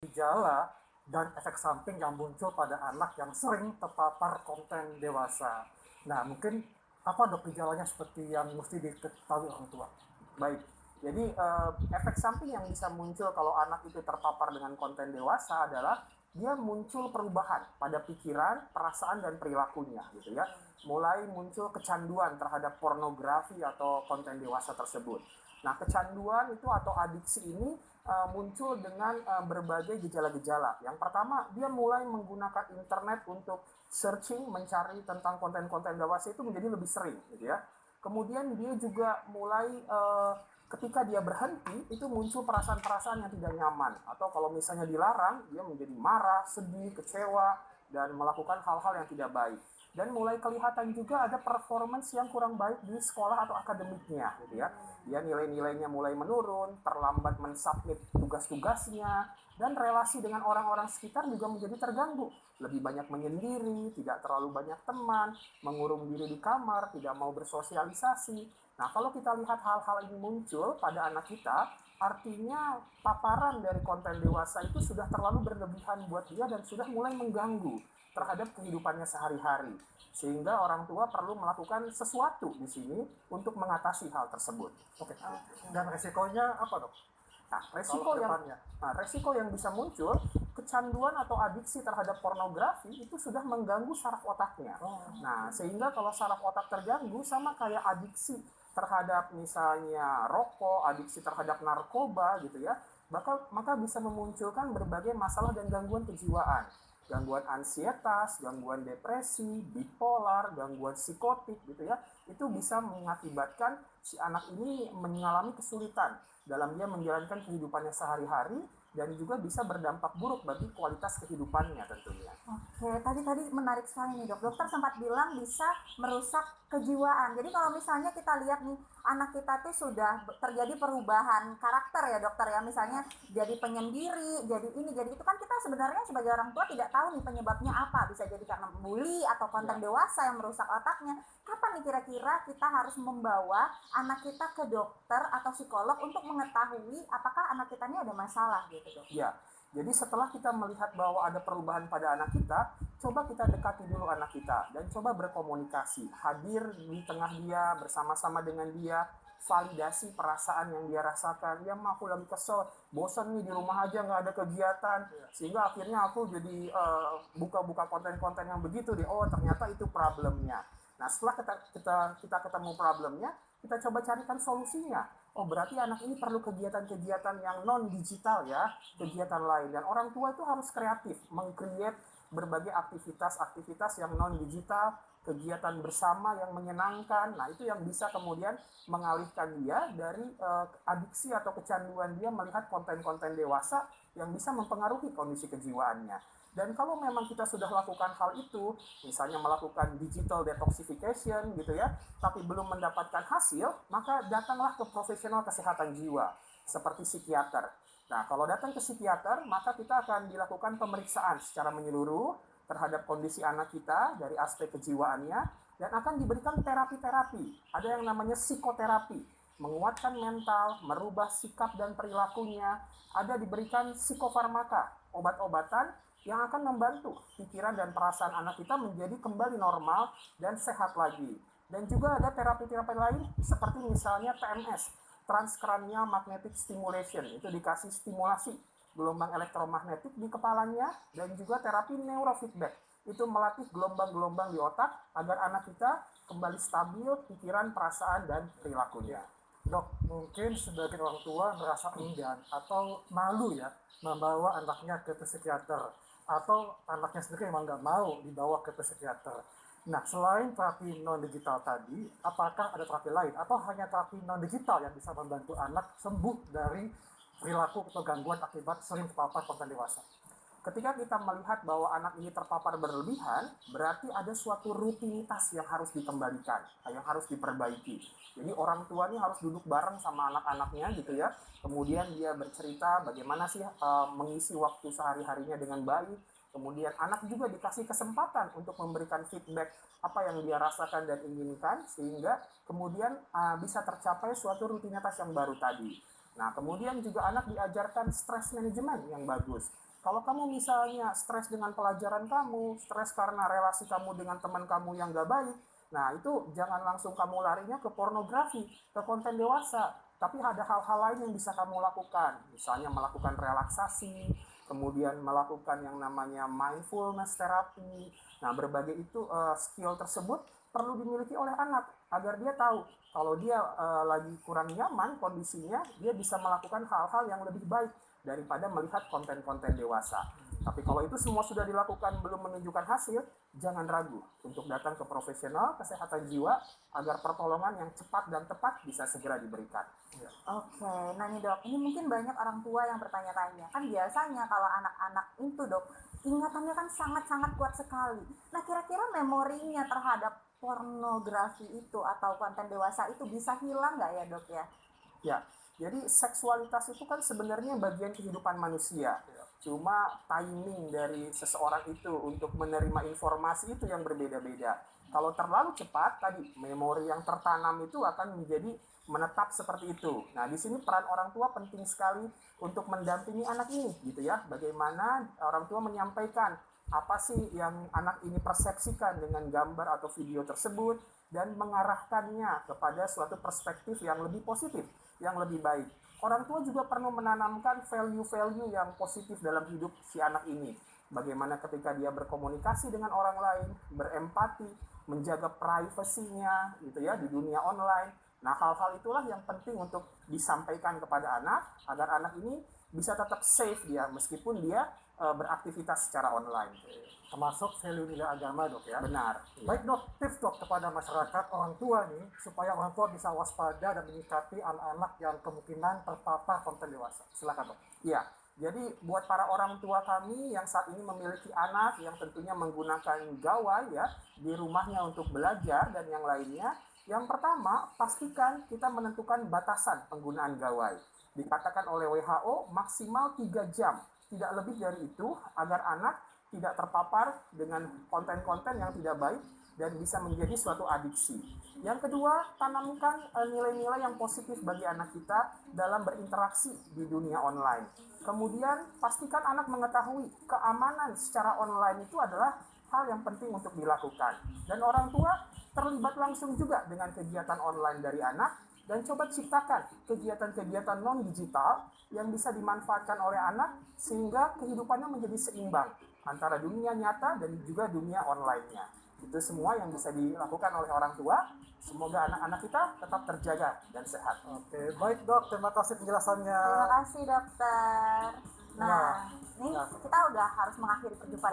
gejala dan efek samping yang muncul pada anak yang sering terpapar konten dewasa. Nah, mungkin apa dok gejalanya seperti yang mesti diketahui orang tua? Baik, jadi efek samping yang bisa muncul kalau anak itu terpapar dengan konten dewasa adalah dia muncul perubahan pada pikiran, perasaan, dan perilakunya gitu ya. Mulai muncul kecanduan terhadap pornografi atau konten dewasa tersebut. Nah, kecanduan itu atau adiksi ini muncul dengan berbagai gejala-gejala. Yang pertama, dia mulai menggunakan internet untuk searching, mencari tentang konten-konten dewasa itu menjadi lebih sering gitu ya. Kemudian dia juga mulai ketika dia berhenti itu muncul perasaan-perasaan yang tidak nyaman, atau kalau misalnya dilarang dia menjadi marah, sedih, kecewa, dan melakukan hal-hal yang tidak baik. Dan mulai kelihatan juga ada performance yang kurang baik di sekolah atau akademiknya gitu ya. Dia nilai-nilainya mulai menurun, terlambat mensubmit tugas-tugasnya, dan relasi dengan orang-orang sekitar juga menjadi terganggu. Lebih banyak menyendiri, tidak terlalu banyak teman, mengurung diri di kamar, tidak mau bersosialisasi. Nah, kalau kita lihat hal-hal ini muncul pada anak kita, artinya paparan dari konten dewasa itu sudah terlalu berlebihan buat dia dan sudah mulai mengganggu terhadap kehidupannya sehari-hari. Sehingga orang tua perlu melakukan sesuatu di sini untuk mengatasi hal tersebut. Oke. Dan resikonya apa dok? Nah, Kalau kedepannya? resiko yang bisa muncul, kecanduan atau adiksi terhadap pornografi itu sudah mengganggu saraf otaknya. Nah, sehingga kalau saraf otak terganggu sama kayak adiksi terhadap misalnya rokok, adiksi terhadap narkoba gitu ya, maka bisa memunculkan berbagai masalah dan gangguan kejiwaan. Gangguan ansietas, gangguan depresi, bipolar, gangguan psikotik gitu ya. Itu bisa mengakibatkan si anak ini mengalami kesulitan dalam dia menjalankan kehidupannya sehari-hari dan juga bisa berdampak buruk bagi kualitas kehidupannya tentunya. Oke, tadi menarik sekali nih dok. Dokter sempat bilang bisa merusak kejiwaan. Jadi kalau misalnya kita lihat nih anak kita tuh sudah terjadi perubahan karakter ya dokter ya. Misalnya jadi penyendiri, jadi ini, jadi itu kan kita sebenarnya sebagai orang tua tidak tahu nih penyebabnya apa. Bisa jadi karena bully atau konten dewasa yang merusak otaknya. Kapan nih kira-kira kita harus membawa anak kita ke dokter atau psikolog untuk mengetahui apakah anak kita ini ada masalah gitu dok? Ya, jadi setelah kita melihat bahwa ada perubahan pada anak kita, coba kita dekati dulu anak kita dan coba berkomunikasi, hadir di tengah dia, bersama-sama dengan dia, validasi perasaan yang dia rasakan. Ya, aku lagi kesel, bosan nih di rumah aja nggak ada kegiatan, sehingga akhirnya aku jadi buka-buka konten-konten yang begitu deh. Oh, ternyata itu problemnya. Nah, setelah kita ketemu problemnya, kita coba carikan solusinya. Oh, berarti anak ini perlu kegiatan-kegiatan yang non-digital ya, kegiatan lain. Dan orang tua itu harus kreatif, meng-create berbagai aktivitas-aktivitas yang non-digital, kegiatan bersama yang menyenangkan. Nah, itu yang bisa kemudian mengalihkan dia dari adiksi atau kecanduan dia melihat konten-konten dewasa yang bisa mempengaruhi kondisi kejiwaannya. Dan kalau memang kita sudah lakukan hal itu, misalnya melakukan digital detoxification gitu ya, tapi belum mendapatkan hasil, maka datanglah ke profesional kesehatan jiwa, seperti psikiater. Nah, kalau datang ke psikiater, maka kita akan dilakukan pemeriksaan secara menyeluruh terhadap kondisi anak kita dari aspek kejiwaannya, dan akan diberikan terapi-terapi. Ada yang namanya psikoterapi, menguatkan mental, merubah sikap dan perilakunya. Ada diberikan psikofarmaka, obat-obatan yang akan membantu pikiran dan perasaan anak kita menjadi kembali normal dan sehat lagi. Dan juga ada terapi-terapi lain seperti misalnya TMS, Transcranial Magnetic Stimulation, itu dikasih stimulasi gelombang elektromagnetik di kepalanya, dan juga terapi neurofeedback, itu melatih gelombang-gelombang di otak agar anak kita kembali stabil pikiran, perasaan, dan perilakunya. Dok, mungkin sebagian orang tua merasa enggan atau malu ya membawa anaknya ke psikiater, atau anaknya sendiri memang nggak mau dibawa ke psikiater. Nah, selain terapi non-digital tadi, apakah ada terapi lain atau hanya terapi non-digital yang bisa membantu anak sembuh dari perilaku atau gangguan akibat sering terpapar konten dewasa? Ketika kita melihat bahwa anak ini terpapar berlebihan, berarti ada suatu rutinitas yang harus dikembalikan, yang harus diperbaiki. Jadi orang tua ini harus duduk bareng sama anak-anaknya gitu ya. Kemudian dia bercerita bagaimana sih mengisi waktu sehari-harinya dengan baik. Kemudian anak juga dikasih kesempatan untuk memberikan feedback apa yang dia rasakan dan inginkan, sehingga kemudian bisa tercapai suatu rutinitas yang baru tadi. Nah, kemudian juga anak diajarkan stress management yang bagus. Kalau kamu misalnya stres dengan pelajaran kamu, stres karena relasi kamu dengan teman kamu yang gak baik, nah itu jangan langsung kamu larinya ke pornografi, ke konten dewasa. Tapi ada hal-hal lain yang bisa kamu lakukan. Misalnya melakukan relaksasi, kemudian melakukan yang namanya mindfulness therapy. Nah, berbagai itu skill tersebut perlu dimiliki oleh anak agar dia tahu kalau dia lagi kurang nyaman kondisinya, dia bisa melakukan hal-hal yang lebih baik daripada melihat konten-konten dewasa. Tapi kalau itu semua sudah dilakukan belum menunjukkan hasil, jangan ragu untuk datang ke profesional kesehatan jiwa agar pertolongan yang cepat dan tepat bisa segera diberikan. Oke, nah nih dok, ini mungkin banyak orang tua yang bertanya-tanya. Kan biasanya kalau anak-anak itu dok, ingatannya kan sangat-sangat kuat sekali. Nah kira-kira memorinya terhadap pornografi itu atau konten dewasa itu bisa hilang nggak ya dok ya? Ya, jadi seksualitas itu kan sebenarnya bagian kehidupan manusia. Cuma timing dari seseorang itu untuk menerima informasi itu yang berbeda-beda. Kalau terlalu cepat, tadi memori yang tertanam itu akan menjadi menetap seperti itu. Nah, di sini peran orang tua penting sekali untuk mendampingi anak ini, gitu ya. Bagaimana orang tua menyampaikan apa sih yang anak ini persepsikan dengan gambar atau video tersebut dan mengarahkannya kepada suatu perspektif yang lebih positif, yang lebih baik. Orang tua juga perlu menanamkan value-value yang positif dalam hidup si anak ini. Bagaimana ketika dia berkomunikasi dengan orang lain, berempati, menjaga privasinya gitu ya di dunia online. Nah, hal-hal itulah yang penting untuk disampaikan kepada anak agar anak ini bisa tetap safe dia meskipun dia beraktivitas secara online. Termasuk value nilai agama dok ya. Benar. Baik dok, tips dok kepada masyarakat orang tua nih supaya orang tua bisa waspada dan menyikapi anak-anak yang kemungkinan terpapar konten dewasa. Silakan dok. Iya, jadi buat para orang tua kami yang saat ini memiliki anak yang tentunya menggunakan gawai ya di rumahnya untuk belajar dan yang lainnya, yang pertama pastikan kita menentukan batasan penggunaan gawai. Dikatakan oleh WHO maksimal 3 jam, tidak lebih dari itu agar anak tidak terpapar dengan konten-konten yang tidak baik dan bisa menjadi suatu adiksi. Yang kedua, tanamkan nilai-nilai yang positif bagi anak kita dalam berinteraksi di dunia online. Kemudian, pastikan anak mengetahui keamanan secara online itu adalah hal yang penting untuk dilakukan. Dan orang tua terlibat langsung juga dengan kegiatan online dari anak dan coba ciptakan kegiatan-kegiatan non-digital yang bisa dimanfaatkan oleh anak sehingga kehidupannya menjadi seimbang antara dunia nyata dan juga dunia online-nya. Itu semua yang bisa dilakukan oleh orang tua. Semoga anak-anak kita tetap terjaga dan sehat. Oke, baik dok, terima kasih penjelasannya. Terima kasih dokter. Nah, Nah, ini nah. kita udah harus mengakhiri perjumpaan